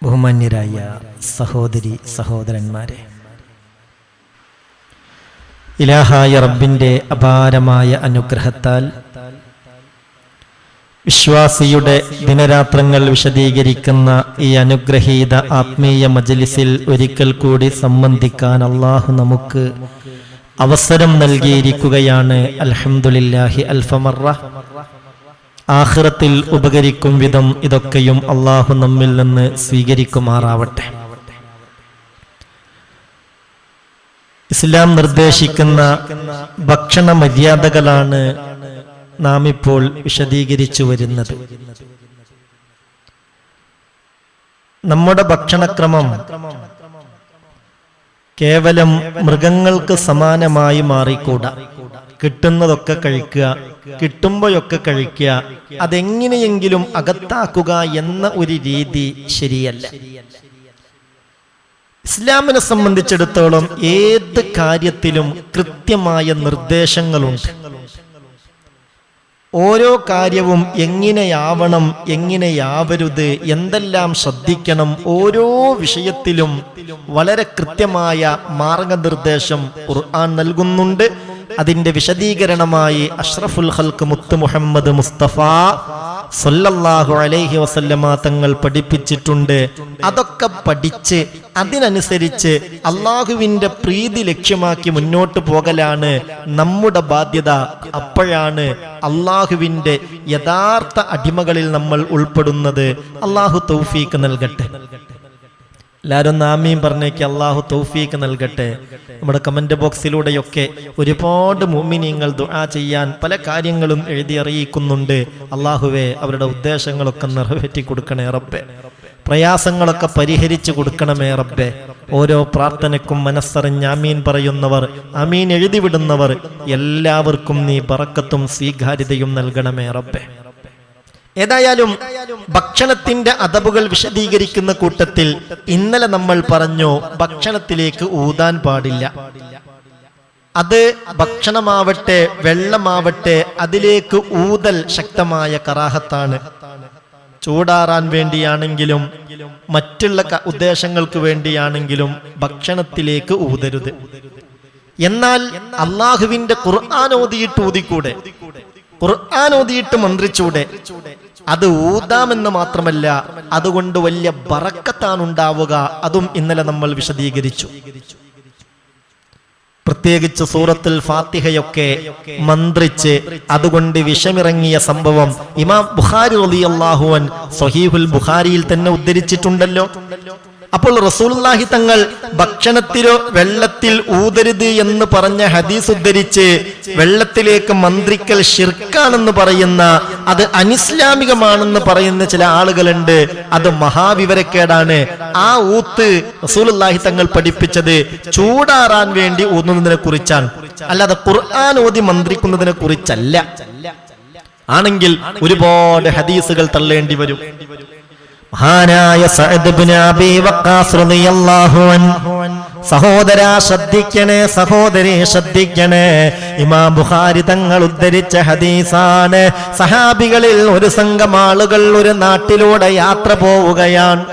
ബഹുമാന്യരായ സഹോദരി സഹോദരന്മാരെ, ഇലാഹായ റബ്ബിന്റെ അപാരമായ അനുഗ്രഹത്താൽ വിശ്വാസിയുടെ ദിനരാത്രങ്ങൾ വിശദീകരിക്കുന്ന ഈ അനുഗ്രഹീത ആത്മീയ മജ്ലിസിൽ ഒരിക്കൽ കൂടി സംബന്ധിക്കാൻ അല്ലാഹു നമുക്ക് അവസരം നൽകിയിരിക്കുകയാണ്. അൽഹംദുലില്ലാഹി അൽഫമറ. ആഖിറത്തിൽ ഉപകരിക്കും വിധം ഇതൊക്കെയും അല്ലാഹു നമ്മിൽ നിന്ന് സ്വീകരിക്കുമാറാവട്ടെ. ഇസ്ലാം നിർദ്ദേശിക്കുന്ന ഭക്ഷണ മര്യാദകളാണ് നാം ഇപ്പോൾ വിശദീകരിച്ചു വരുന്നത്. നമ്മുടെ ഭക്ഷണക്രമം കേവലം മൃഗങ്ങൾക്ക് സമാനമായി മാറിക്കൂടാ. കിട്ടുന്നതൊക്കെ കഴിക്കുക, കിട്ടുമ്പോഴൊക്കെ കഴിക്കുക, അതെങ്ങനെയെങ്കിലും അകത്താക്കുക എന്ന ഒരു രീതി ശരിയല്ല. ഇസ്ലാമിനെ സംബന്ധിച്ചിടത്തോളം ഏത് കാര്യത്തിലും കൃത്യമായ നിർദ്ദേശങ്ങളുണ്ട്. ഓരോ കാര്യവും എങ്ങനെയാവണം, എങ്ങനെയാവരുത്, എന്തെല്ലാം ശ്രദ്ധിക്കണം, ഓരോ വിഷയത്തിലും വളരെ കൃത്യമായ മാർഗനിർദ്ദേശം ഖുർആൻ നൽകുന്നുണ്ട്. അതിന്റെ വിശദീകരണമായി അഷ്റഫുൽ ഖൽഖ് മുത്ത് മുഹമ്മദ് മുസ്തഫ സല്ലല്ലാഹു അലൈഹി വസല്ലമ തങ്ങൾ പഠിപ്പിച്ചിട്ടുണ്ട്. അതൊക്കെ പഠിച്ച് അതിനനുസരിച്ച് അള്ളാഹുവിന്റെ പ്രീതി ലക്ഷ്യമാക്കി മുന്നോട്ട് പോകലാണ് നമ്മുടെ ബാധ്യത. അപ്പോഴാണ് അള്ളാഹുവിന്റെ യഥാർത്ഥ അടിമകളിൽ നമ്മൾ ഉൾപ്പെടുന്നത്. അള്ളാഹു തൗഫീഖ് നൽകട്ടെ. എല്ലാവരും ആമീൻ പറഞ്ഞേക്ക്. അള്ളാഹു തൗഫീഖ് നൽകട്ടെ. നമ്മുടെ കമന്റ് ബോക്സിലൂടെയൊക്കെ ഒരുപാട് മുഅ്മിനീങ്ങൾ ദുആ ചെയ്യാൻ പല കാര്യങ്ങളും എഴുതി അറിയിക്കുന്നുണ്ട്. അള്ളാഹുവേ, അവരുടെ ഉദ്ദേശങ്ങളൊക്കെ നിറവേറ്റി കൊടുക്കണേ റബ്ബേ. പ്രയാസങ്ങളൊക്കെ പരിഹരിച്ചു കൊടുക്കണമേ റബ്ബേ. ഓരോ പ്രാർത്ഥനയ്ക്കും മനസ്സറിഞ്ഞ് ആമീൻ പറയുന്നവർ, ആമീൻ എഴുതിവിടുന്നവർ എല്ലാവർക്കും നീ ബറക്കത്തും സ്വീകാര്യതയും നൽകണമേ റബ്ബേ. ഏതായാലും ഭക്ഷണത്തിന്റെ അദബുകൾ വിശദീകരിക്കുന്ന കൂട്ടത്തിൽ ഇന്നലെ നമ്മൾ പറഞ്ഞു, ഭക്ഷണത്തിലേക്ക് ഊതാൻ പാടില്ല. അത് ഭക്ഷണമാവട്ടെ വെള്ളമാവട്ടെ, അതിലേക്ക് ഊതൽ ശക്തമായ കറാഹത്താണ്. ചൂടാറാൻ വേണ്ടിയാണെങ്കിലും മറ്റുള്ള ഉദ്ദേശങ്ങൾക്ക് വേണ്ടിയാണെങ്കിലും ഭക്ഷണത്തിലേക്ക് ഊതരുത്. എന്നാൽ അള്ളാഹുവിന്റെ ഖുർആൻ ഓതിയിട്ട് ഊതിക്കൂടെ? ഖുർആൻ ഓതിയിട്ട് മന്ത്രിച്ചൂടെ? അത് ഊതാമെന്ന് മാത്രമല്ല, അതുകൊണ്ട് വലിയ ബറക്കത്താണ് ഉണ്ടാവുക. അതും ഇന്നലെ നമ്മൾ വിശദീകരിച്ചു. പ്രത്യേകിച്ച് സൂറത്തുൽ ഫാത്തിഹയൊക്കെ മന്ത്രിച്ച് അതുകൊണ്ട് വിഷമിറങ്ങിയ സംഭവം ഇമാം ബുഖാരി റളിയല്ലാഹു അൻഹു സ്വഹീഹുൽ ബുഖാരിയിൽ തന്നെ ഉദ്ധരിച്ചിട്ടുണ്ടല്ലോ. അപ്പോൾ റസൂലുള്ളാഹി തങ്ങൾ ഭക്ഷണത്തിലോ വെള്ളത്തിൽ ഊതരുത് എന്ന് പറഞ്ഞ ഹദീസ് ഉദ്ധരിച്ച് വെള്ളത്തിലേക്ക് മന്ത്രിക്കൽ ശിർക്കാണെന്ന് പറയുന്ന, അത് അനിസ്ലാമികമാണെന്ന് പറയുന്ന ചില ആളുകളുണ്ട്. അത് മഹാവിവരക്കേടാണ്. ആ ഊത്ത് റസൂലുള്ളാഹി തങ്ങൾ പഠിപ്പിച്ചത് ചൂടാറാൻ വേണ്ടി ഊതുന്നതിനെ കുറിച്ചാണ്, അല്ലാതെ ഖുർആൻ ഓതി മന്ത്രിക്കുന്നതിനെ കുറിച്ചല്ല. ആണെങ്കിൽ ഒരുപാട് ഹദീസുകൾ തള്ളേണ്ടി വരും. മഹാനായ സഅദ് ഇബ്നു അബീ വഖാസ് റളിയല്ലാഹു അൻഹു, സഹോദരാ ശ്രദ്ധിക്കണേ, സഹോദരി ശ്രദ്ധിക്കണേ, ഇമാം ബുഖാരി തങ്ങൾ ഉദ്ധരിച്ച ഹദീസാണ്. സഹാബികളിൽ ഒരു സംഘം ആളുകൾ ഒരു നാട്ടിലൂടെ യാത്ര പോവുകയാണ്.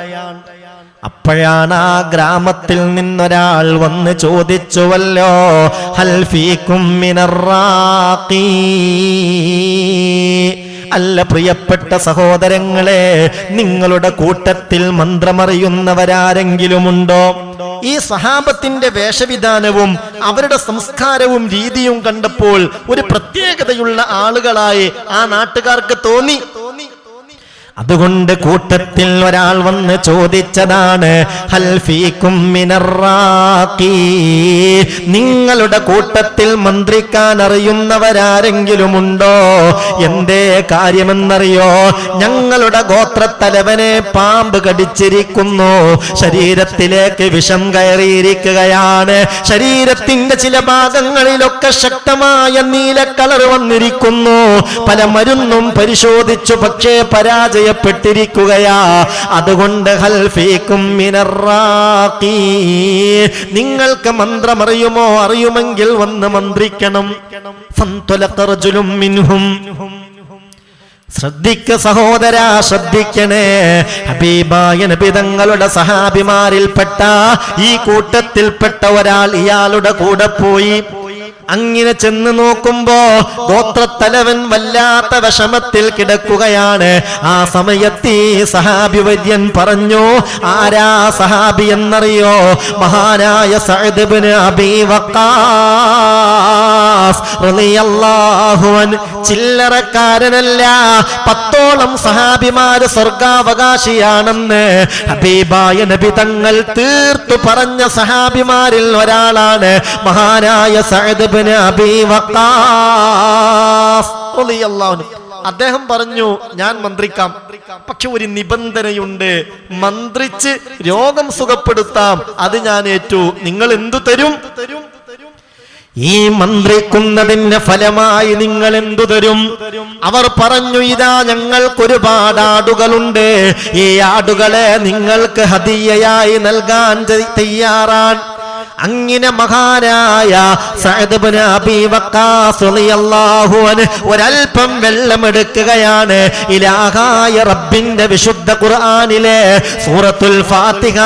അപ്പോഴാണ് ആ ഗ്രാമത്തിൽ നിന്നൊരാൾ വന്ന് ചോദിച്ചുവല്ലോ, ഹൽ ഫീകും മിനർ റാഖി. അല്ല പ്രിയപ്പെട്ട സഹോദരങ്ങളെ, നിങ്ങളുടെ കൂട്ടത്തിൽ മന്ത്രമറിയുന്നവരാരെങ്കിലുമുണ്ടോ? ഈ സഹാബത്തിന്റെ വേഷവിധാനവും അവരുടെ സംസ്കാരവും രീതിയും കണ്ടപ്പോൾ ഒരു പ്രത്യേകതയുള്ള ആളുകളായി ആ നാട്ടുകാർക്ക് തോന്നി. അതുകൊണ്ട് കൂട്ടത്തിൽ ഒരാൾ വന്ന് ചോദിച്ചതാണ്, ഹൽ ഫീകും മിനർ റാഖി. നിങ്ങളുടെ കൂട്ടത്തിൽ മന്ത്രിക്കാൻ അറിയുന്നവരാരെങ്കിലുമുണ്ടോ? എന്തേ കാര്യമെന്നറിയോ? ഞങ്ങളുടെ ഗോത്രത്തലവനെ പാമ്പ് കടിച്ചിരിക്കുന്നു, ശരീരത്തിലേക്ക് വിഷം കയറിയിരിക്കുകയാണ്, ശരീരത്തിന്റെ ചില ഭാഗങ്ങളിലൊക്കെ ശക്തമായ നീല കളർ വന്നിരിക്കുന്നു, പല മരുന്നും പരിശോധിച്ചു, പക്ഷേ പരാജയപ്പെട്ടിരിക്കുകയാ. അതുകൊണ്ട് ഹൽ ഫീകും മിനർ റാഖി. നിങ്ങൾക്ക് മന്ത്രമറിയുമോ? അറിയുമെങ്കിൽ വന്ന് മന്ത്രിക്കണം. ഫന്തലഖ റജുലും മിൻഹും. ശ്രദ്ധിക്ക സഹോദരാ, ശ്രദ്ധിക്കണേ. ഹബീബായ നബി തങ്ങളുടെ സഹാബിമാരിൽപ്പെട്ട ഈ കൂട്ടത്തിൽപ്പെട്ട ഒരാൾ ഇയാളുടെ കൂടെ പോയി. അങ്ങനെ ചെന്ന് നോക്കുമ്പോ ഗോത്രത്തലവൻ വല്ലാത്ത വിഷമത്തിൽ കിടക്കുകയാണ്. ആ സമയത്ത് ഈ സഹാബി വര്യൻ പറഞ്ഞു, ആരാ സഹാബി എന്നറിയോ? മഹാനായ സഅദ് ഇബ്നു അബീ വഖാസ് റളിയല്ലാഹു അൻഹു. ചില്ലറക്കാരനല്ല, 10ഓളം സഹാബിമാര് സ്വർഗാവകാശിയാണെന്ന് ഹബീബായ നബി തങ്ങൾ തീർത്തു പറഞ്ഞ സഹാബിമാരിൽ ഒരാളാണ് മഹാനായ സഅദ് ഇബ്നു അബീ വഖാസ് റളിയല്ലാഹു അൻഹു. അദ്ദേഹം പറഞ്ഞു, ഞാൻ മന്ത്രിക്കാം, പക്ഷെ ഒരു നിബന്ധനയുണ്ട്. മന്ത്രിച്ച് രോഗം സുഖപ്പെടുത്താം, അത് ഞാൻ ഏറ്റു. നിങ്ങൾ എന്തു തരും? ഈ മന്ത്രിക്കുന്നതിന്റെ ഫലമായി നിങ്ങൾ എന്തു തരും? അവർ പറഞ്ഞു, ഇതാ ഞങ്ങൾക്കൊരുപാട് ആടുകളുണ്ട്, ഈ ആടുകളെ നിങ്ങൾക്ക് ഹദിയയായി നൽകാൻ തയ്യാറാണ്. അങ്ങനെ മഹാനായ സഅദ് ഇബ്നു അബീ വഖാസ് റളിയല്ലാഹു അൻഹു ഒരൽപ്പം വെള്ളമെടുക്കുകയാണ്. ഇലാഹായ റബ്ബിന്റെ വിശുദ്ധ ഖുർആനിലെ സൂറത്തുൽ ഫാത്തിഹ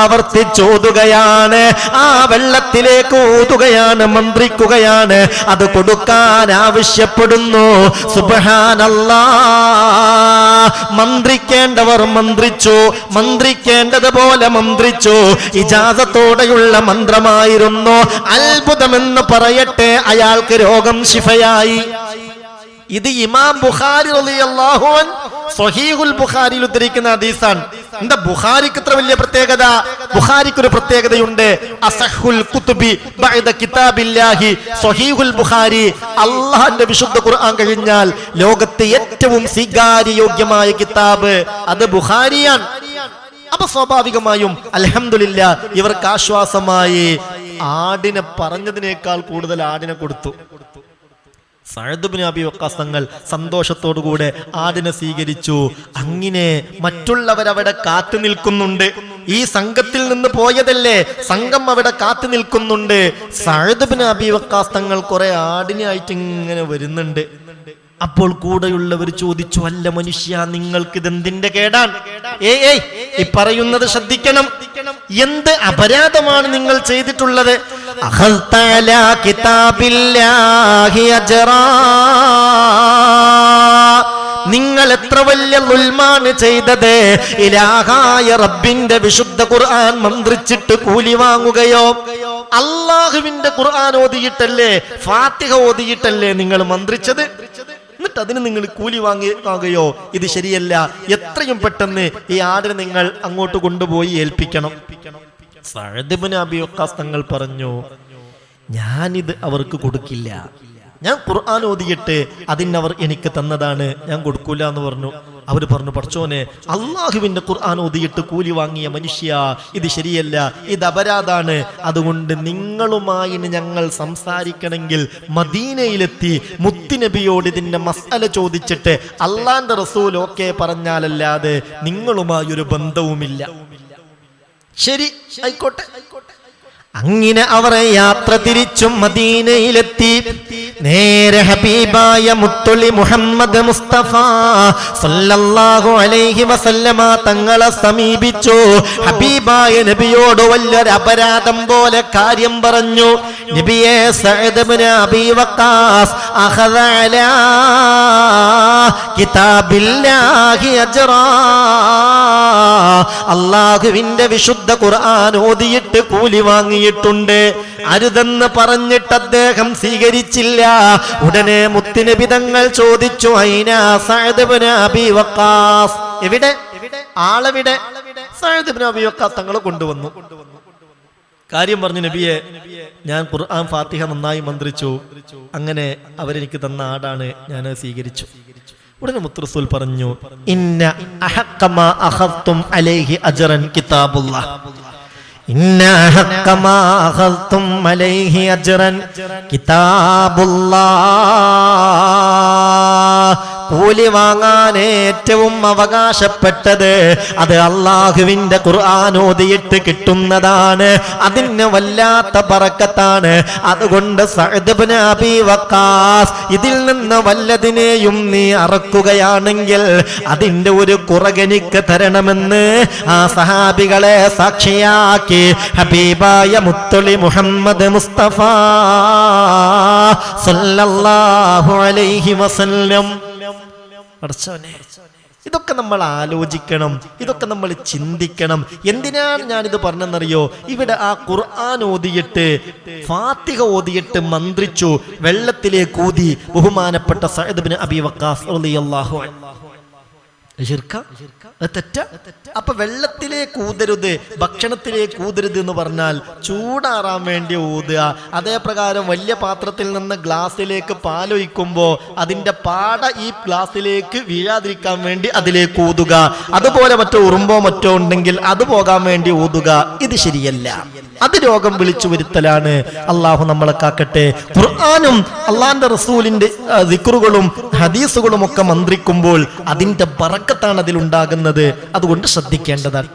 ആവർത്തിച്ചോതുകയാണ്. ആ വെള്ളത്തിലേക്ക് ഊതുകയാണ്, മന്ത്രിക്കുകയാണ്. അത് കൊടുക്കാൻ ആവശ്യപ്പെടുന്നു. സുബ്ഹാനല്ലാഹ്. മന്ത്രിക്കേണ്ടവർ മന്ത്രിച്ചു, മന്ത്രിക്കേണ്ടതുപോലെ മന്ത്രിച്ചു. ഇജാസത്തോടെ യുള്ള മന്ത്രമായിരുന്നു. അത്ഭുതമെന്ന് പറയട്ടെ, അയാൾക്ക് രോഗം ശിഫയായി. ഇത് ഇമാം ബുഖാരി റളിയല്ലാഹു അൻഹു സ്വഹീഹുൽ ബുഖാരിയിൽ ഉദ്ധരിക്കുന്ന ഹദീസാണ്. എന്താ ബുഖാരിക്ക് ഇത്ര വലിയ പ്രത്യേകത? ബുഖാരിക്ക് ഒരു പ്രത്യേകതയുണ്ട്. അസഹുൽ കുതുബി ബഅദ കിതാബില്ലാഹി സ്വഹീഹുൽ ബുഖാരി. അല്ലാഹുവിന്റെ വിശുദ്ധ ഖുർആൻ കഴിഞ്ഞാൽ ലോകത്തെ ഏറ്റവും സ്വീകാര്യയോഗ്യമായ കിതാബ് അത് ബുഖാരിയാണ്. അപ്പൊ സ്വാഭാവികമായും അൽഹംദുലില്ലാ ഇവർക്ക് ആശ്വാസമായി ആടിനെ പറഞ്ഞതിനേക്കാൾ കൂടുതൽ ആടിനെ കൊടുത്തു. സഅദ് ഇബ്നു അബീ വഖാസ് തങ്ങൾ സന്തോഷത്തോടുകൂടെ ആടിനെ സ്വീകരിച്ചു. അങ്ങനെ മറ്റുള്ളവരവിടെ കാത്തു നിൽക്കുന്നുണ്ട്. ഈ സംഘത്തിൽ നിന്ന് പോയതല്ലേ, സംഘം അവിടെ കാത്തു നിൽക്കുന്നുണ്ട്. സഅദ് ഇബ്നു അബീ വഖാസ് തങ്ങൾ കുറെ ആടിനായിട്ട് ഇങ്ങനെ വരുന്നുണ്ട്. അപ്പോൾ കൂടെയുള്ളവർ ചോദിച്ചു, അല്ല മനുഷ്യ, നിങ്ങൾക്ക് ഇതെന്തിന്റെ കേടാണ്? ഈ പറയുന്നത് ശ്രദ്ധിക്കണം. എന്ത് അപരാധമാണ് നിങ്ങൾ ചെയ്തിട്ടുള്ളത്? നിങ്ങൾ എത്ര വലിയ ദുൽമാണ് ചെയ്തത്? ഇലാഹായ റബ്ബിന്റെ വിശുദ്ധ ഖുർആൻ മന്ത്രിച്ചിട്ട് കൂലി വാങ്ങുകയോ? അല്ലാഹുവിന്റെ ഖുർആൻ ഓതിയിട്ടല്ലേ, ഫാത്തിഹ ഓതിയിട്ടല്ലേ നിങ്ങൾ മന്ത്രിച്ചത്? എന്നിട്ട് അതിന് നിങ്ങൾ കൂലി വാങ്ങുകയോ? ഇത് ശരിയല്ല. എത്രയും പെട്ടെന്ന് ഈ ആടിനെ നിങ്ങൾ അങ്ങോട്ട് കൊണ്ടുപോയി ഏൽപ്പിക്കണം. സഅദ് ഇബ്നു അബീ വഖാസ് തങ്ങൾ പറഞ്ഞു, ഞാനിത് അവർക്ക് കൊടുക്കില്ല. ഞാൻ ഖുർആൻ ഓതിയിട്ട് അതിനവർ എനിക്ക് തന്നതാണ്, ഞാൻ കൊടുക്കൂല എന്ന് പറഞ്ഞു. അവർ പറഞ്ഞു, പടച്ചോനെ, അള്ളാഹുവിന്റെ ഖുർആൻ ഓതിയിട്ട് കൂലി വാങ്ങിയ മനുഷ്യ, ഇത് ശരിയല്ല, ഇത് അപരാധാണ്. അതുകൊണ്ട് നിങ്ങളുമായി ഞങ്ങൾ സംസാരിക്കണമെങ്കിൽ മദീനയിലെത്തി മുത്തുനബിയോട് ഇതിന്റെ മസ്അല ചോദിച്ചിട്ട് അള്ളാന്റെ റസൂൽ ഓക്കെ പറഞ്ഞാലല്ലാതെ നിങ്ങളുമായി ഒരു ബന്ധവുമില്ല. ശരി, ആയിക്കോട്ടെ. അങ്ങനെ അവർ യാത്ര തിരിച്ചും മദീനയിലെത്തി. നേരെ ഹബീബായ മുത്തുളി മുഹമ്മദ് മുസ്തഫ സല്ലല്ലാഹു അലൈഹി വസല്ലമ തങ്ങളെ സമീപിച്ചു. ഹബീബായ നബിയോട് വലിയൊരു അപരാധം പോലെ കാര്യം പറഞ്ഞു. നബിയെ, സഅദ് ഇബ്നു അബീ വഖാസ് അഖദ അലാ കിതാബില്ലാഹി അജ്റാ. അല്ലാഹുവിന്റെ വിശുദ്ധ ഖുർആൻ ഓതിയിട്ട് കൂലി വാങ്ങിയിട്ടുണ്ട്. അരുതെന്ന് പറഞ്ഞിട്ട് അദ്ദേഹം സ്വീകരിച്ചില്ല. ഉടനെ മുത്തുനബി തങ്ങൾ ചോദിച്ചു, ഐനാ സഅദ് ഇബ്നു അബീ വഖാസ്? എവിടെ ആളെവിടെ? സഅദ് ഇബ്നു അബീ വഖാസ് തങ്ങൾ കൊണ്ടുവന്നു. കാര്യം പറഞ്ഞു, നബിയെ, ഞാൻ ഖുർആൻ ഫാത്തിഹ നന്നായി മന്ത്രിച്ചു, അങ്ങനെ അവരെനിക്ക് തന്ന ആടാണ്, ഞാൻ സ്വീകരിച്ചു. ഉടനെ മുത്തുറസൂൽ പറഞ്ഞു, ഇന്ന അഹഖമാ അഖദ്തും അലൈഹി അജ്റൻ കിതാബുല്ലാഹ്. ഇന്ന അഹഖമാ അഖദ്തും അലൈഹി അജ്റൻ കിതാബുല്ലാഹ്. കൂലി വാങ്ങാൻ ഏറ്റവും അവകാശപ്പെട്ടത് അത് അള്ളാഹുവിന്റെ ഖുർആൻ ഓതിയിട്ട് കിട്ടുന്നതാണ്. അതിന് വല്ലാത്ത ബറക്കത്താണ്. അതുകൊണ്ട് സഅദ് ഇബ്നു അബീ വഖാസ് ഇതിൽ നിന്ന് വല്ലതിനെയും നീ അറക്കുകയാണെങ്കിൽ അതിന്റെ ഒരു കുറകനിക്ക് തരണമെന്ന് ആ സഹാബികളെ സാക്ഷിയാക്കി ഹബീബായ മുത്തുളി മുഹമ്മദ് മുസ്തഫ സല്ലല്ലാഹു അലൈഹി വസല്ലം. ഇതൊക്കെ നമ്മൾ ആലോചിക്കണം, ഇതൊക്കെ നമ്മൾ ചിന്തിക്കണം. എന്തിനാണ് ഞാനിത് പറഞ്ഞെന്നറിയോ? ഇവിടെ ആ ഖുർആൻ ഓതിയിട്ട് ഫാത്തിഹ ഓതിയിട്ട് മന്ത്രിച്ചു വെള്ളത്തിലേക്ക് ഊതി ബഹുമാനപ്പെട്ട സഅദ് ഇബ്നു അബീ വഖാസ് റളിയല്ലാഹു അൻഹു. തെറ്റ? അപ്പൊ വെള്ളത്തിലേക്ക് ഊതരുത്, ഭക്ഷണത്തിലേക്ക് ഊതരുത് എന്ന് പറഞ്ഞാൽ ചൂടാറാൻ വേണ്ടി ഊതുക. അതേ പ്രകാരം വലിയ പാത്രത്തിൽ നിന്ന് ഗ്ലാസ്സിലേക്ക് പാലൊഴിക്കുമ്പോ അതിന്റെ പാട ഈ ഗ്ലാസ്സിലേക്ക് വീഴാതിരിക്കാൻ വേണ്ടി അതിലേക്ക് ഊതുക. അതുപോലെ മറ്റോ ഉറുമ്പോ മറ്റോ ഉണ്ടെങ്കിൽ അത് പോകാൻ വേണ്ടി ഊതുക. ഇത് ശരിയല്ല, അത് രോഗം വിളിച്ചു വരുത്തലാണ്. അള്ളാഹു നമ്മളെ കാക്കട്ടെ. ഖുർആനും അള്ളാന്റെ റസൂലിന്റെ ദിക്റുകളും ഹദീസുകളും ഒക്കെ മന്ത്രിക്കുമ്പോൾ അതിന്റെ ബറക്കത്താണ് അതിലുണ്ടാകുന്നത്. അതുകൊണ്ട് ശ്രദ്ധിക്കേണ്ടതാണ്.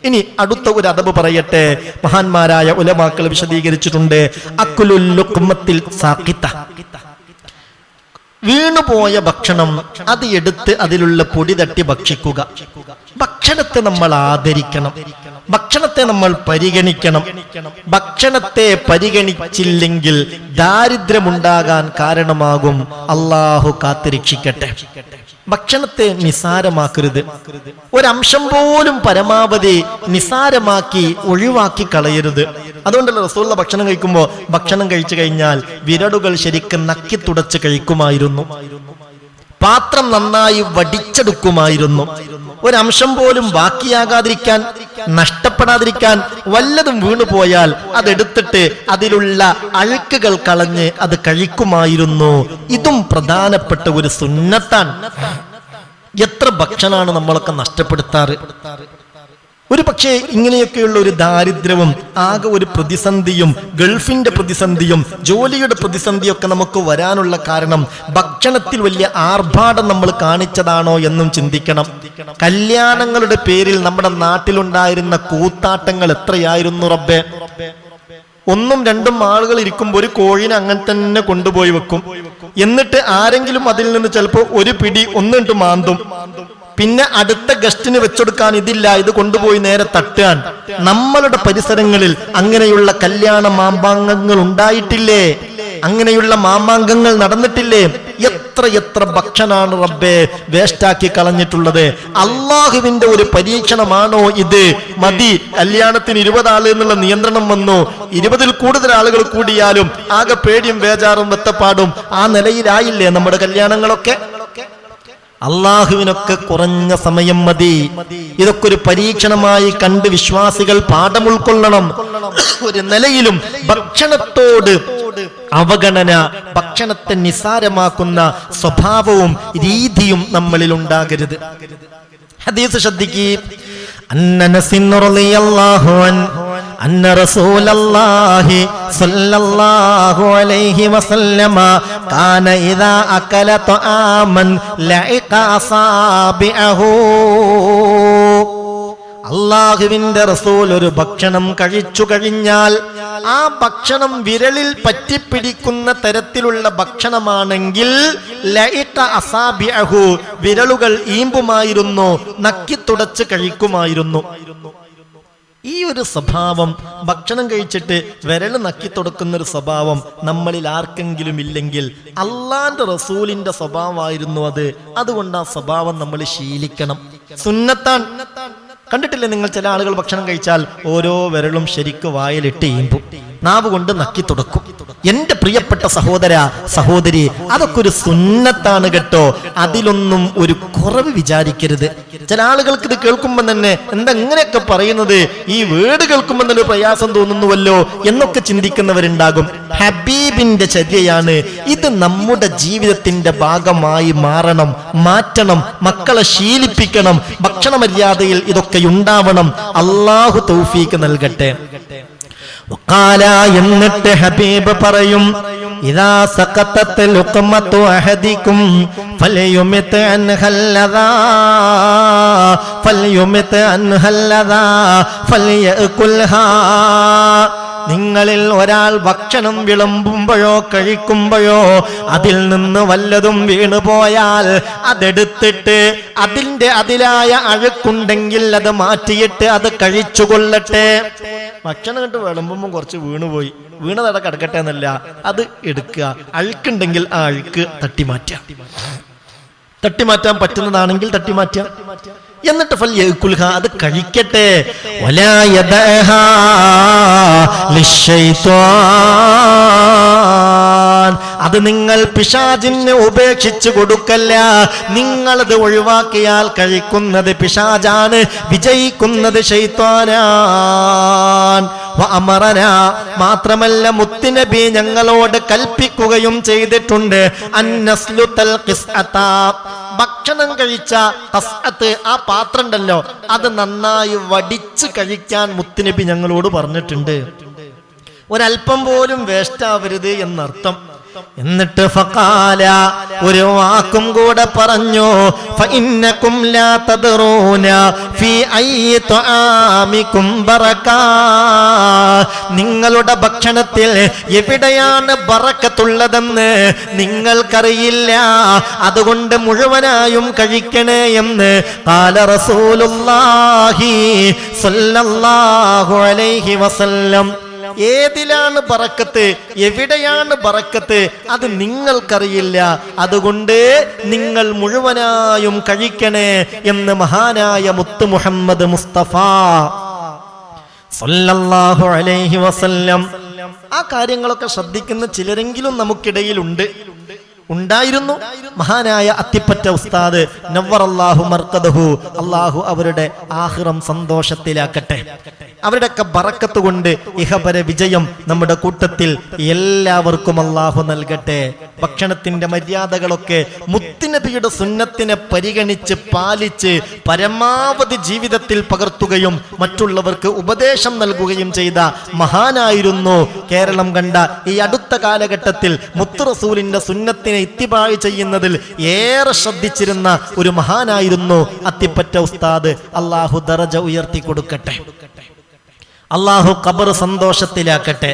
ഇനി അടുത്ത ഒരു അദബ് പറയട്ടെ. മഹാന്മാരായ ഉലമാക്കൾ വിശദീകരിച്ചിട്ടുണ്ട്. അക്കുലുൽ ലുഖ്മത്തിൽ സാഖിത, വീണുപോയ ഭക്ഷണം അത് എടുത്ത് അതിലുള്ള പൊടി തട്ടി ഭക്ഷിക്കുക. ഭക്ഷണത്തെ നമ്മൾ ആദരിക്കണം, ഭക്ഷണത്തെ നമ്മൾ പരിഗണിക്കണം. ഭക്ഷണത്തെ പരിഗണിച്ചില്ലെങ്കിൽ ദാരിദ്ര്യമുണ്ടാകാൻ കാരണമാകും. അള്ളാഹു കാത്തുരക്ഷിക്കട്ടെ. ഭക്ഷണത്തെ നിസാരമാക്കരുത്. ഒരംശം പോലും പരമാവധി നിസാരമാക്കി ഒഴിവാക്കി കളയരുത്. അതുകൊണ്ടല്ലോ റസൂലുള്ള ഭക്ഷണം കഴിക്കുമ്പോൾ ഭക്ഷണം കഴിച്ചു കഴിഞ്ഞാൽ വിരലുകൾ ശരിക്കും നക്കി തുടച്ച് കഴിക്കുമായിരുന്നു. പാത്രം നന്നായി വടിച്ചെടുക്കുമായിരുന്നു. ഒരംശം പോലും ബാക്കിയാകാതിരിക്കാൻ, നഷ്ടപ്പെടാതിരിക്കാൻ വല്ലതും വീണുപോയാൽ അതെടുത്തിട്ട് അതിലുള്ള അഴുക്കുകൾ കളഞ്ഞ് അത് കഴിക്കുമായിരുന്നു. ഇതും പ്രധാനപ്പെട്ട ഒരു സുന്നത്താണ്. എത്ര ഭക്ഷണമാണ് നമ്മളൊക്കെ നഷ്ടപ്പെടുത്താറ്. ഒരു പക്ഷേ ഇങ്ങനെയൊക്കെയുള്ള ഒരു ദാരിദ്ര്യവും ആകെ ഒരു പ്രതിസന്ധിയും, ഗൾഫിന്റെ പ്രതിസന്ധിയും ജോലിയുടെ പ്രതിസന്ധിയൊക്കെ നമുക്ക് വരാനുള്ള കാരണം ഭക്ഷണത്തിൽ വലിയ ആർഭാടം നമ്മൾ കാണിച്ചതാണോ എന്നും ചിന്തിക്കണം. കല്യാണങ്ങളുടെ പേരിൽ നമ്മുടെ നാട്ടിലുണ്ടായിരുന്ന കൂത്താട്ടങ്ങൾ എത്രയായിരുന്നു റബ്ബേ. ഒന്നും രണ്ടും ആളുകൾ ഇരിക്കുമ്പോൾ ഒരു കോഴിനെ അങ്ങനെ തന്നെ കൊണ്ടുപോയി വെക്കും. എന്നിട്ട് ആരെങ്കിലും അതിൽ നിന്ന് ചിലപ്പോൾ ഒരു പിടി ഒന്നിട്ട് മാന്തും. പിന്നെ അടുത്ത ഗസ്റ്റിന് വെച്ചെടുക്കാൻ ഇതില്ല, ഇത് കൊണ്ടുപോയി നേരെ തട്ടാൻ. നമ്മളുടെ പരിസരങ്ങളിൽ അങ്ങനെയുള്ള കല്യാണ മാമാങ്കങ്ങൾ ഉണ്ടായിട്ടില്ലേ? അങ്ങനെയുള്ള മാമാങ്കങ്ങൾ നടന്നിട്ടില്ലേ? എത്ര എത്ര ഭക്ഷണാണ് റബ്ബേ വേസ്റ്റാക്കി കളഞ്ഞിട്ടുള്ളത്. അള്ളാഹുവിന്റെ ഒരു പരീക്ഷണമാണോ ഇത്? മതി, കല്യാണത്തിന് 20 ആള് എന്നുള്ള നിയന്ത്രണം വന്നു. 20-ൽ കൂടുതൽ ആളുകൾ കൂടിയാലും ആകെ പേടിയും ബേജാറും വെത്തപ്പാടും ആ നിലയിലായില്ലേ നമ്മുടെ കല്യാണങ്ങളൊക്കെ? അള്ളാഹുവിനൊക്കെ കുറഞ്ഞ സമയം മതി. ഇതൊക്കെ ഒരു പരീക്ഷണമായി കണ്ട് വിശ്വാസികൾ പാഠം ഉൾക്കൊള്ളണം. ഒരു നിലയിലും ഭക്ഷണത്തോട് അവഗണന, ഭക്ഷണത്തെ നിസാരമാക്കുന്ന സ്വഭാവവും രീതിയും നമ്മളിൽ ഉണ്ടാകരുത്. ഹദീസ് ശ്രദ്ധിക്കുക. أن رسول الله صلى الله عليه وسلم كان إذا أكل طعاما لعق أصابعه. അള്ളാഹുവിന്റെ റസൂൽ ഒരു ഭക്ഷണം കഴിച്ചു കഴിഞ്ഞാൽ ആ ഭക്ഷണം വിരലിൽ പറ്റിപ്പിടിക്കുന്ന തരത്തിലുള്ള ഭക്ഷണമാണെങ്കിൽ ലഇഖ അസാബിഅഹു, വിരലുകൾ ഈമ്പുമായിരുന്നു, നക്കി തുടച്ച് കഴിക്കുമായിരുന്നു. ഈ ഒരു സ്വഭാവം, ഭക്ഷണം കഴിച്ചിട്ട് വിരൽ നക്കി തുടക്കുന്ന ഒരു സ്വഭാവം നമ്മളിൽ ആർക്കെങ്കിലും ഇല്ലെങ്കിൽ അള്ളാന്റെ റസൂലിന്റെ സ്വഭാവമായിരുന്നു അത്. അതുകൊണ്ട് ആ സ്വഭാവം നമ്മൾ ശീലിക്കണം. സുന്നത്താൻ. കണ്ടിട്ടില്ലേ നിങ്ങൾ, ചില ആളുകൾ ഭക്ഷണം കഴിച്ചാൽ ഓരോ വിരലും ശരിക്ക് വായിലിട്ട് ഈമ്പും, നാവ് കൊണ്ട് നക്കി തുടക്കും. എന്റെ പ്രിയപ്പെട്ട സഹോദര സഹോദരി, അതൊക്കെ ഒരു സുന്നത്താണ് കേട്ടോ. അതിലൊന്നും ഒരു കുറവ് വിചാരിക്കരുത്. ചില ആളുകൾക്ക് ഇത് കേൾക്കുമ്പോൾ തന്നെ എന്താ ഇങ്ങനെയൊക്കെ പറയുന്നത്, ഈ വേർഡ് കേൾക്കുമ്പോൾ തന്നെ പ്രയാസം തോന്നുന്നുവല്ലോ എന്നൊക്കെ ചിന്തിക്കുന്നവരുണ്ടാകും. ഹബീബിന്റെ ചര്യയാണ് ഇത്. നമ്മുടെ ജീവിതത്തിന്റെ ഭാഗമായി മാറണം, മാറ്റണം. മക്കളെ ശീലിപ്പിക്കണം. ഭക്ഷണ മര്യാദയിൽ ഇതൊക്കെ ഉണ്ടാവണം. അള്ളാഹു തൗഫീക്ക് നൽകട്ടെ. എന്നിട്ട് ഹബീബ് പറയും, ഇദാ സഖത്തത് ലുഖ്മത്തു അഹദികും ഫലയുമിത് അൻഹല്ലദാ ഫലയകുൽഹാ. നിങ്ങളിൽ ഒരാൾ ഭക്ഷണം വിളമ്പുമ്പോഴോ കഴിക്കുമ്പോഴോ അതിൽ നിന്ന് വല്ലതും വീണുപോയാൽ അതെടുത്തിട്ട് അതിലായ അഴുക്കുണ്ടെങ്കിൽ അത് മാറ്റിയിട്ട് അത് കഴിച്ചുകൊള്ളട്ടെ. ഭക്ഷണം കണ്ട് വിളമ്പുമ്പോൾ കുറച്ച് വീണതട കിടക്കട്ടെ എന്നല്ല, അത് എടുക്കുക. അഴുക്കുണ്ടെങ്കിൽ ആ അഴുക്ക് തട്ടിമാറ്റാൻ പറ്റുന്നതാണെങ്കിൽ തട്ടിമാറ്റാം. എന്നിട്ട് ഫൽയകുൽഹാ, അത് കഴിക്കട്ടെ. വലാ യദഅഹാ ലിശ്ശൈത്വാൻ, അത് നിങ്ങൾ പിശാചിന് ഉപേക്ഷിച്ചു കൊടുക്കല്ല. നിങ്ങളത് ഒഴിവാക്കിയാൽ കഴിക്കുന്നത് പിശാചാണ്, വിജയിക്കുന്നത് ശൈത്വാനാൻ. വഅമറനാ, മാത്രമല്ല മുത്തുനബി ഞങ്ങളോട് കൽപ്പിക്കുകയും ചെയ്തിട്ടുണ്ട്, അന്നസ്ലുതൽ ഖിസ്അത, ഭക്ഷണം കഴിച്ച ഖസ്അത്ത്, ആ പാത്രം ഉണ്ടല്ലോ, അത് നന്നായി വടിച്ച് കഴിക്കാൻ മുത്തുനബി ഞങ്ങളോട് പറഞ്ഞിട്ടുണ്ട്. ഒരൽപ്പം പോലും വേസ്റ്റ് ആവരുത് എന്നർത്ഥം. എന്നിട്ട് ഫഖാല, ഒരു വാക്കും കൂടെ പറഞ്ഞു, ഫഇന്നകും ലാ തദ്റൂന ഫീ അയ്യി തുആമികും ബറകാ, നിങ്ങളുടെ ഭക്ഷണത്തിൽ എവിടെയാണ് ബറക്കത്തുള്ളതെന്ന് നിങ്ങൾക്കറിയില്ല, അതുകൊണ്ട് മുഴുവനായും കഴിക്കണേ എന്ന് ഖാല റസൂലുള്ളാഹി സ്വല്ലല്ലാഹു അലൈഹി വസല്ലം. ഏതിലാണ് ബറക്കത്ത്, എവിടെയാണ് ബറക്കത്ത്, അത് നിങ്ങൾക്കറിയില്ല, അതുകൊണ്ട് നിങ്ങൾ മുഴുവനായും കഴിക്കണേ എന്ന് മഹാനായ മുത്ത് മുഹമ്മദ് മുസ്തഫ സല്ലല്ലാഹു അലൈഹി വസല്ലം. ആ കാര്യങ്ങളൊക്കെ ശ്രദ്ധിക്കുന്ന ചിലരെങ്കിലും നമുക്കിടയിലുണ്ട്, ഉണ്ടായിരുന്നു. മഹാനായ അത്തിപ്പറ്റ ഉസ്താദ് നവ്വറല്ലാഹു മർക്കദഹു, അള്ളാഹു അവരുടെ ആഖിറം സന്തോഷത്തിലാക്കട്ടെ. അവരുടെയൊക്കെ ബറക്കത്ത് കൊണ്ട് ഇഹപര വിജയം നമ്മുടെ കൂട്ടത്തിൽ എല്ലാവർക്കും അള്ളാഹു നൽകട്ടെ. ഭക്ഷണത്തിന്റെ മര്യാദകളൊക്കെ മുത്തുനബിയുടെ സുന്നത്തിനെ പരിഗണിച്ച് പാലിച്ച് പരമാവധി ജീവിതത്തിൽ പകർത്തുകയും മറ്റുള്ളവർക്ക് ഉപദേശം നൽകുകയും ചെയ്ത മഹാനായിരുന്നു. കേരളം കണ്ട ഈ അടുത്ത കാലഘട്ടത്തിൽ മുത്ത് റസൂലിന്റെ സുന്നത്തിനെ ഇത്തിബാഴ് ചെയ്യുന്നതിൽ ഏറെ ശ്രദ്ധിച്ചിരുന്ന ഒരു മഹാനായിരുന്നു അത്തിപ്പറ്റ ഉസ്താദ്. അള്ളാഹു ദറജ ഉയർത്തി കൊടുക്കട്ടെ, അള്ളാഹു ഖബർ സന്തോഷത്തിലാക്കട്ടെ.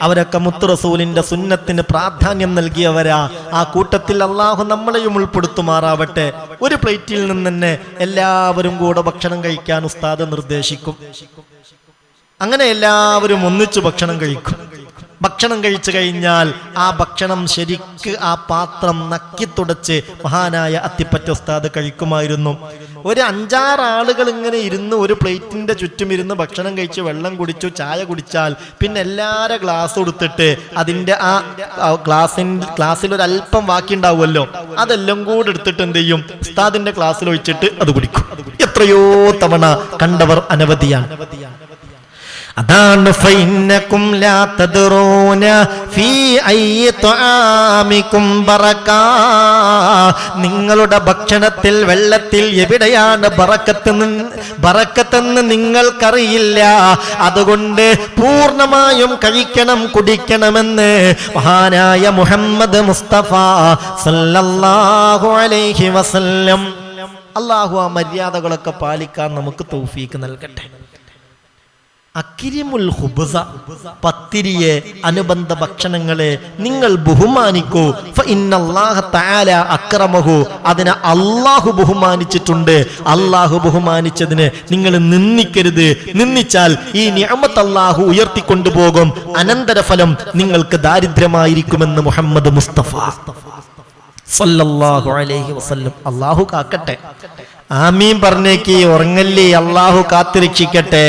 അവരൊക്കെ മുത്ത് റസൂലിന്റെ സുന്നത്തിന് പ്രാധാന്യം നൽകിയവരാ. ആ കൂട്ടത്തിൽ അള്ളാഹു നമ്മളെയും ഉൾപ്പെടുത്തുമാറാവട്ടെ. ഒരു പ്ലേറ്റിൽ നിന്ന് തന്നെ എല്ലാവരും കൂടെ ഭക്ഷണം കഴിക്കാൻ ഉസ്താദ് നിർദ്ദേശിക്കും. അങ്ങനെ എല്ലാവരും ഒന്നിച്ചു ഭക്ഷണം കഴിക്കും. ഭക്ഷണം കഴിച്ചു കഴിഞ്ഞാൽ ആ ഭക്ഷണം ശരിക്ക് ആ പാത്രം നക്കിത്തുടച്ച് മഹാനായ അത്തിപ്പറ്റ ഉസ്താദ് കഴിക്കുമായിരുന്നു. ഒരു 5-6 ആളുകൾ ഇങ്ങനെ ഇരുന്ന് ഒരു പ്ലേറ്റിന്റെ ചുറ്റും ഇരുന്ന് ഭക്ഷണം കഴിച്ച് വെള്ളം കുടിച്ചു, ചായ കുടിച്ചാൽ പിന്നെ എല്ലാവരും ഗ്ലാസ് കൊടുത്തിട്ട് അതിന്റെ ആ ഗ്ലാസ്സിൽ ഒരു അല്പം ബാക്കി ഉണ്ടാവുമല്ലോ, അതെല്ലാം കൂടെ എടുത്തിട്ട് എന്ത് ചെയ്യും, ഉസ്താദിന്റെ ഗ്ലാസ്സിൽ ഒഴിച്ചിട്ട് അത് കുടിക്കും. എത്രയോ തവണ കണ്ടവർ അനവധിയാണ്. അതാണ് ഫഇന്നകും ലാ തദ്റൂന ഫീ അയ്യി തുആമികും ബറകാ, നിങ്ങളുടെ ഭക്ഷണത്തിൽ വെള്ളത്തിൽ എവിടെയാണ് ബറക്കത്തെന്ന് നിങ്ങൾക്കറിയില്ല, അതുകൊണ്ട് പൂർണ്ണമായും കഴിക്കണം, കുടിക്കണമെന്ന് മഹാനായ മുഹമ്മദ് മുസ്തഫ സല്ലല്ലാഹു അലൈഹി വസല്ലം. അല്ലാഹു ആ മര്യാദകളൊക്കെ പാലിക്കാൻ നമുക്ക് തൗഫീക്ക് നൽകട്ടെ. അക്രിമുൽ ഖുബ്സ, പത്തിരിയെ അനുബന്ധ ഭക്ഷണങ്ങളെ നിങ്ങൾ ബഹുമാനിക്കൂ. ഫഇന്നല്ലാഹ തആല അക്രമഹു, അതിനെ അല്ലാഹു ബഹുമാനിച്ചിട്ടുണ്ട്. അല്ലാഹു ബഹുമാനിച്ചതിനെ നിങ്ങൾ നിന്ദിക്കരുത്. നിന്ദിച്ചാൽ ഈ നിഅമത്ത് അല്ലാഹു ഉയർത്തിക്കൊണ്ടുപോകും. അനന്തരഫലം നിങ്ങൾക്ക് ദാരിദ്ര്യമായിരിക്കുമെന്ന് മുഹമ്മദ് മുസ്തഫ സല്ലല്ലാഹു അലൈഹി വസല്ലം. അല്ലാഹു കാക്കട്ടെ. ആമീൻ പറഞ്ഞേക്ക്. ഉറങ്ങല്ലേ, അള്ളാഹു കാത്തിരക്ഷിക്കട്ടെ.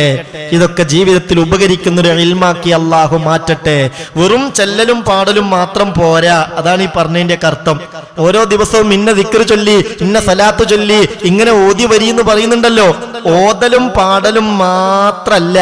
ഇതൊക്കെ ജീവിതത്തിൽ ഉപകരിക്കുന്ന ഒരു ഇൽമാക്കി അള്ളാഹു മാറ്റട്ടെ. വെറും ചെല്ലലും പാടലും മാത്രം പോരാ, അതാണ് ഈ പറഞ്ഞതിന്റെ അർത്ഥം. ഓരോ ദിവസവും ഇന്ന ദിക്ർ ചൊല്ലി, ഇന്ന സലാത്ത് ചൊല്ലി, ഇങ്ങനെ ഓതി വരി എന്ന് പറയുന്നുണ്ടല്ലോ, ഓതലും പാടലും മാത്രല്ല,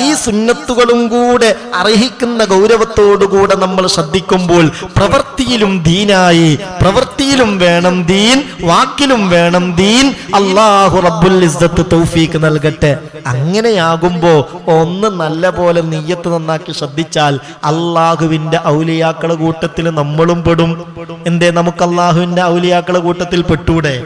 ഈ സുന്നത്തുകളും കൂടെ അർഹിക്കുന്ന ഗൗരവത്തോടുകൂടെ നമ്മൾ ശ്രദ്ധിക്കുമ്പോൾ പ്രവൃത്തിയിലും ദീനായി, പ്രവൃത്തിയിലും വേണം ദീൻ, വാക്കിലും വേണം ദീൻ. അല്ലാഹു റബ്ബുൽ ഇസ്സത്ത് തൗഫീഖ് നൽകട്ടെ. അങ്ങനെയാകുമ്പോ ഒന്ന് നല്ല പോലെ നിയ്യത്ത് നന്നാക്കി ശ്രദ്ധിച്ചാൽ അള്ളാഹുവിന്റെ ഔലിയാക്കളെ കൂട്ടത്തിൽ നമ്മളും പെടും. എന്തേ നമുക്ക് അള്ളാഹുവിന്റെ ഔലിയാക്കളെ കൂട്ടത്തിൽ പെട്ടൂടെ?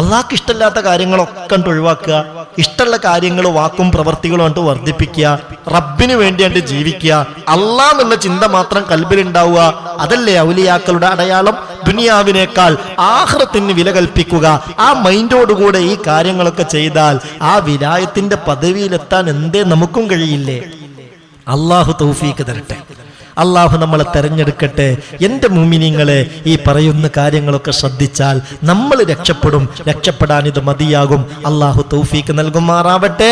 അള്ളാഹ്ക്ക് ഇഷ്ടമില്ലാത്ത കാര്യങ്ങളൊക്കെ ഒഴിവാക്കുക, ഇഷ്ടമുള്ള കാര്യങ്ങൾ വാക്കും പ്രവർത്തികളും കൊണ്ട് വർദ്ധിപ്പിക്കുക, റബ്ബിന് വേണ്ടിയാണ്ട് ജീവിക്കുക, അള്ളാഹ് എന്ന ചിന്ത മാത്രം കൽബിലുണ്ടാവുക. അതല്ലേ ഔലിയാക്കളുടെ അടയാളം? ദുനിയാവിനേക്കാൾ ആഖിറത്തിന് വില കൽപ്പിക്കുക. ആ മൈൻഡോടുകൂടെ ഈ കാര്യങ്ങളൊക്കെ ചെയ്താൽ ആ വിലായത്തിന്റെ പദവിയിലെത്താൻ എന്തേ നമുക്കും കഴിയില്ലേ? അള്ളാഹു തൗഫീഖ് തരട്ടെ. അള്ളാഹു നമ്മളെ തെരഞ്ഞെടുക്കട്ടെ. എൻ്റെ മുഅ്മിനീങ്ങളെ, ഈ പറയുന്ന കാര്യങ്ങളൊക്കെ ശ്രദ്ധിച്ചാൽ നമ്മൾ രക്ഷപ്പെടും. രക്ഷപ്പെടാൻ ഇത് മതിയാകും. അള്ളാഹു തൗഫീഖ് നൽകുമാറാവട്ടെ.